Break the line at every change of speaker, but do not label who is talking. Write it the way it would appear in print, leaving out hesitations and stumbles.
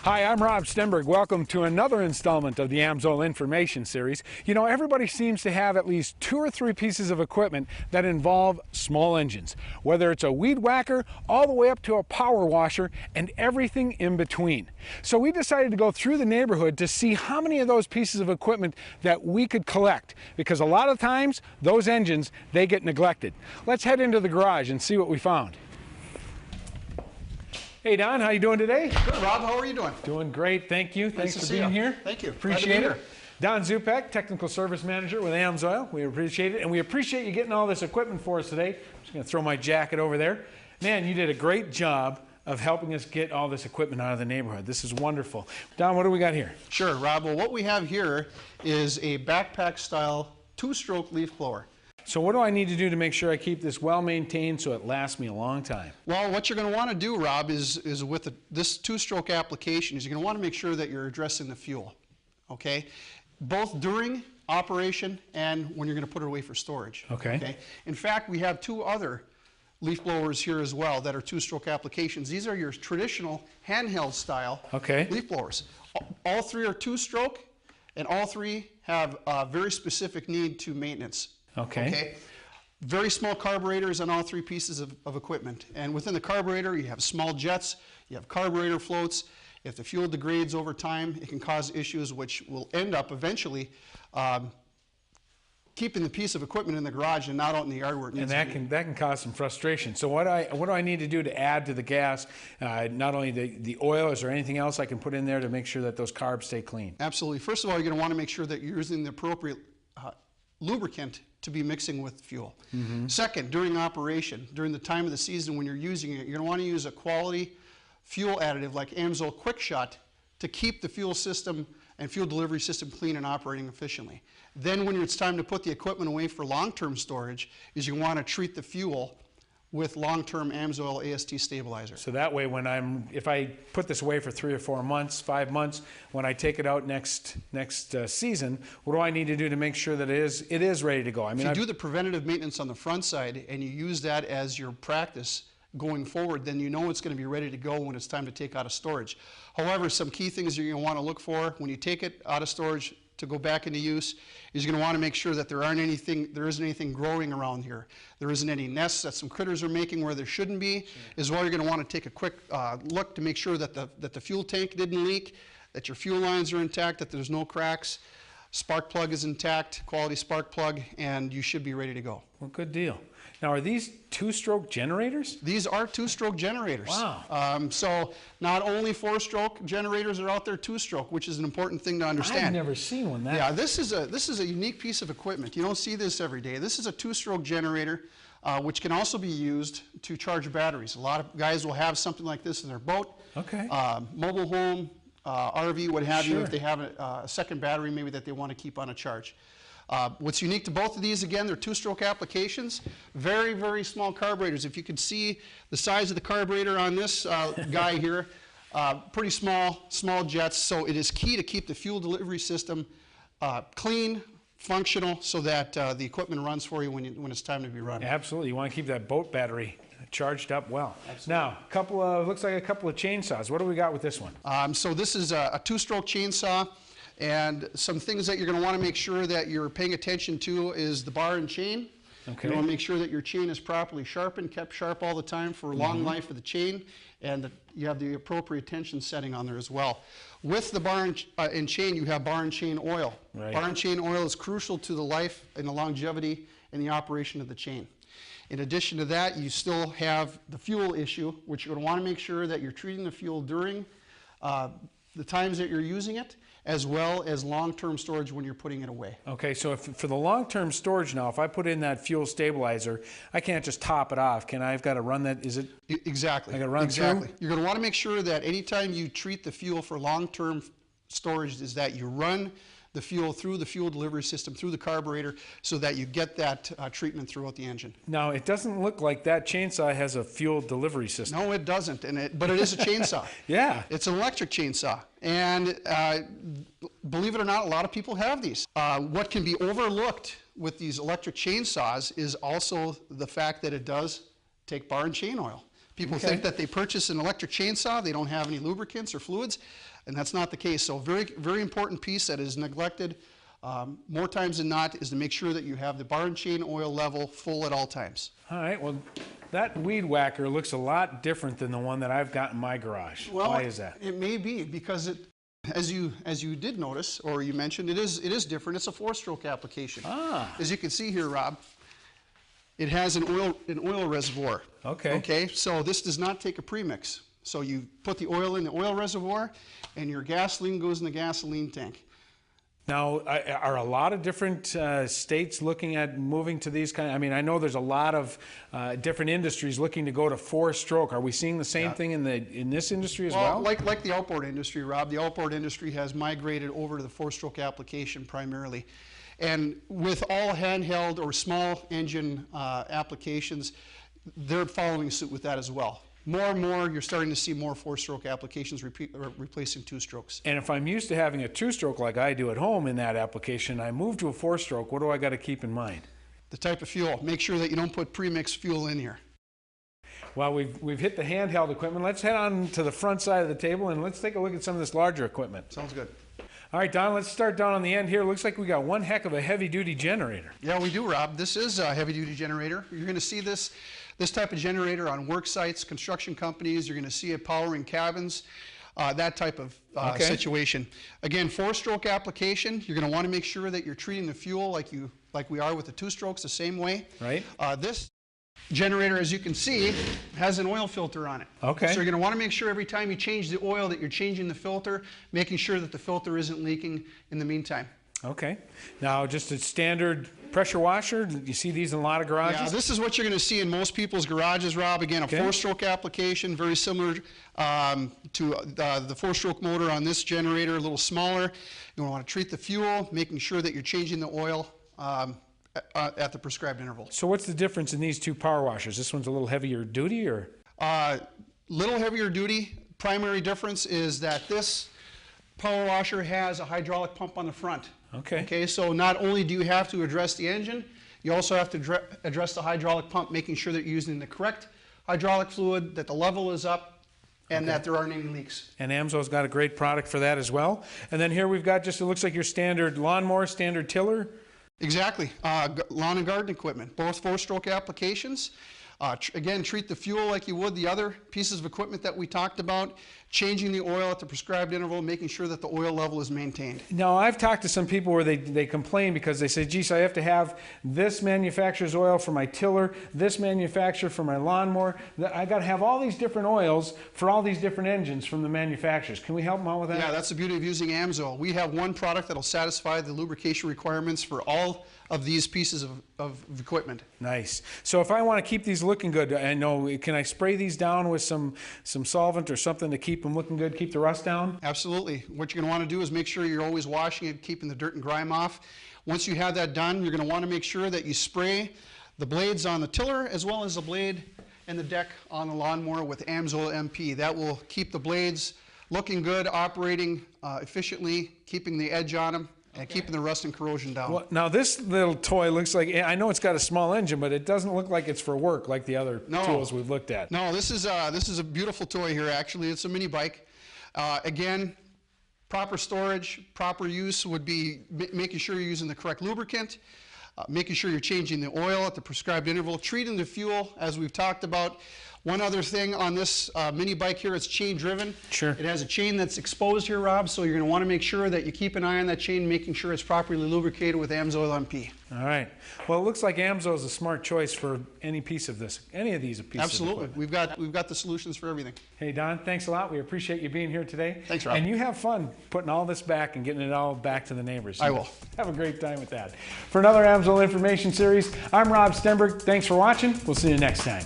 Hi, I'm Rob Stenberg. Welcome to another installment of the AMSOIL Information Series. You know, everybody seems to have at least 2 or 3 pieces of equipment that involve small engines, whether it's a weed whacker all the way up to a power washer and everything in between. So we decided to go through the neighborhood to see how many of those pieces of equipment that we could collect, because a lot of times those engines, they get neglected. Let's head into the garage and see what we found. Hey Don, how you doing today?
Good, Rob. How are you doing?
Doing great, thank you. Thanks for being here.
Thank you.
Appreciate it. Don Zupek, Technical Service Manager with AMSOIL. We appreciate it, and we appreciate you getting all this equipment for us today. I'm just going to throw my jacket over there. Man, you did a great job of helping us get all this equipment out of the neighborhood. This is wonderful. Don, what do we got here?
Sure, Rob. Well, what we have here is a backpack-style 2-stroke leaf blower.
So what do I need to do to make sure I keep this well maintained so it lasts me a long time?
Well, what you're going to want to do, Rob, is with this 2-stroke application, is you're going to want to make sure that you're addressing the fuel, okay? Both during operation and when you're going to put it away for storage.
Okay.
In fact, we have 2 other leaf blowers here as well that are 2-stroke applications. These are your traditional handheld style leaf blowers. All 3 are 2-stroke, and all 3 have a very specific need to maintenance. Okay. Very small carburetors on all 3 pieces of equipment. And within the carburetor, you have small jets, you have carburetor floats. If the fuel degrades over time, it can cause issues which will end up eventually keeping the piece of equipment in the garage and not out in the yard where it needs to be.
And that can cause some frustration. So what do I need to do to add to the gas? Not only the oil, is there anything else I can put in there to make sure that those carbs stay clean?
Absolutely. First of all, you're going to want to make sure that you're using the appropriate lubricant to be mixing with fuel. Second, during operation, during the time of the season when you're using it, you're going to want to use a quality fuel additive like AMSOIL QuickShot to keep the fuel system and fuel delivery system clean and operating efficiently. Then when it's time to put the equipment away for long-term storage, is you want to treat the fuel with long-term AMSOIL AST stabilizer.
So that way, if I put this away for 3 or 4 months, 5 months, when I take it out next season, what do I need to do to make sure that it is ready to go? I mean,
if you do the preventative maintenance on the front side and you use that as your practice going forward, then you know it's going to be ready to go when it's time to take out of storage. However, some key things you're going to want to look for when you take it out of storage to go back into use is you're going to want to make sure that there isn't anything growing around here. There isn't any nests that some critters are making where there shouldn't be. As well, you're going to want to take a quick look to make sure that the fuel tank didn't leak, that your fuel lines are intact, that there's no cracks, spark plug is intact, quality spark plug, and you should be ready to go.
Well, good deal. Now, are these 2-stroke generators?
These are 2-stroke generators.
Wow.
So not only 4-stroke generators are out there, 2-stroke, which is an important thing to understand.
I've never seen one that.
Yeah, this is a unique piece of equipment. You don't see this every day. This is a 2-stroke generator, which can also be used to charge batteries. A lot of guys will have something like this in their boat, mobile home, RV, what have you, if they have a second battery maybe that they want to keep on a charge. What's unique to both of these, again, they're 2-stroke applications. Very, very small carburetors. If you could see the size of the carburetor on this guy here, pretty small jets. So it is key to keep the fuel delivery system clean, functional, so that the equipment runs for you when it's time to be running.
Absolutely. You want to keep that boat battery charged up well. Absolutely. Now, looks like a couple of chainsaws. What do we got with this one?
So this is a 2-stroke chainsaw. And some things that you're going to want to make sure that you're paying attention to is the bar and chain. You want to make sure that your chain is properly sharpened, kept sharp all the time for a long life of the chain, and that you have the appropriate tension setting on there as well. With the bar and chain, you have bar and chain oil. Bar and chain oil is crucial to the life and the longevity and the operation of the chain. In addition to that, you still have the fuel issue, which you're going to want to make sure that you're treating the fuel during the times that you're using it, as well as long-term storage when you're putting it away. Okay,
so for the long-term storage now, if I put in that fuel stabilizer, I can't just top it off. I've got to run that, is it?
Exactly.
I got to run through?
You're going to want to make sure that anytime you treat the fuel for long-term storage is that you run the fuel through the fuel delivery system, through the carburetor, so that you get that treatment throughout the engine.
Now, it doesn't look like that chainsaw has a fuel delivery system.
No, it doesn't, but it is a chainsaw.
Yeah.
It's an electric chainsaw. And believe it or not, a lot of people have these. What can be overlooked with these electric chainsaws is also the fact that it does take bar and chain oil. People think that they purchase an electric chainsaw, they don't have any lubricants or fluids, and that's not the case. So very, very important piece that is neglected more times than not is to make sure that you have the bar and chain oil level full at all times.
All right, well, that weed whacker looks a lot different than the one that I've got in my garage.
Well,
why is that?
It may be because it, as you did notice, or you mentioned, it is different. It's a 4-stroke application.
Ah.
As you can see here, Rob, it has an oil reservoir.
Okay.
Okay, so this does not take a premix. So you put the oil in the oil reservoir, and your gasoline goes in the gasoline tank.
Now, are a lot of different states looking at moving to these kind of, I mean, I know there's a lot of different industries looking to go to 4-stroke. Are we seeing the same thing in this industry as well?
Like the outboard industry, Rob, the outboard industry has migrated over to the 4-stroke application primarily. And with all handheld or small engine applications, they're following suit with that as well. More and more, you're starting to see more 4-stroke applications replacing 2-strokes.
And if I'm used to having a 2-stroke like I do at home in that application, I move to a 4-stroke, what do I got to keep in mind?
The type of fuel. Make sure that you don't put premixed fuel in here.
Well, we've hit the handheld equipment. Let's head on to the front side of the table and let's take a look at some of this larger equipment.
Sounds good.
All right, Don, let's start down on the end here. Looks like we got one heck of a heavy-duty generator.
Yeah, we do, Rob. This is a heavy-duty generator. You're going to see this type of generator on work sites, construction companies. You're going to see it powering cabins, that type of situation. Again, 4-stroke application. You're going to want to make sure that you're treating the fuel like we are with the 2-strokes the same way.
Right.
This generator, as you can see, has an oil filter on it.
Okay.
So you're going to want to make sure every time you change the oil that you're changing the filter, making sure that the filter isn't leaking in the meantime.
Okay. Now, just a standard pressure washer. You see these in a lot of garages?
Yeah, this is what you're going to see in most people's garages, Rob. Again, a 4-stroke application, very similar to the 4-stroke motor on this generator, a little smaller. You want to treat the fuel, making sure that you're changing the oil at the prescribed interval.
So what's the difference in these two power washers? This one's a little heavier duty, or?
Little heavier duty. Primary difference is that this power washer has a hydraulic pump on the front.
Okay.
Okay, so not only do you have to address the engine, you also have to address the hydraulic pump, making sure that you're using the correct hydraulic fluid, that the level is up, and that there aren't any leaks.
And AMSO's got a great product for that as well. And then here we've got just, it looks like your standard lawnmower, standard tiller.
Exactly. Lawn and garden equipment, both 4-stroke applications. Again, treat the fuel like you would the other pieces of equipment that we talked about, changing the oil at the prescribed interval, making sure that the oil level is maintained.
Now, I've talked to some people where they complain because they say, geez, I have to have this manufacturer's oil for my tiller, this manufacturer for my lawnmower. I got to have all these different oils for all these different engines from the manufacturers. Can we help them out with that?
Yeah, that's the beauty of using AMSOIL. We have one product that will satisfy the lubrication requirements for all of these pieces of equipment.
Nice. So if I want to keep these looking good, I know, can I spray these down with some solvent or something to keep them looking good, keep the rust down?
Absolutely. What you're going to want to do is make sure you're always washing it, keeping the dirt and grime off. Once you have that done, you're going to want to make sure that you spray the blades on the tiller as well as the blade and the deck on the lawnmower with AMSOIL MP. That will keep the blades looking good, operating efficiently, keeping the edge on them, and keeping the rust and corrosion down.
Well, now this little toy looks like, I know it's got a small engine, but it doesn't look like it's for work like the other tools we've looked at.
No, this is a beautiful toy here, actually. It's a mini bike. Again, proper storage, proper use would be making sure you're using the correct lubricant, making sure you're changing the oil at the prescribed interval, treating the fuel, as we've talked about. One other thing on this mini bike here, it's chain driven.
Sure.
It has a chain that's exposed here, Rob, so you're going to want to make sure that you keep an eye on that chain, making sure it's properly lubricated with AMSOIL MP.
All right. Well, it looks like AMSO is a smart choice for any piece of this, any of these pieces.
Absolutely. We've got the solutions for everything.
Hey, Don, thanks a lot. We appreciate you being here today.
Thanks, Rob.
And you have fun putting all this back and getting it all back to the neighbors.
I will.
Have a great time with that. For another AMSO Information Series, I'm Rob Stenberg. Thanks for watching. We'll see you next time.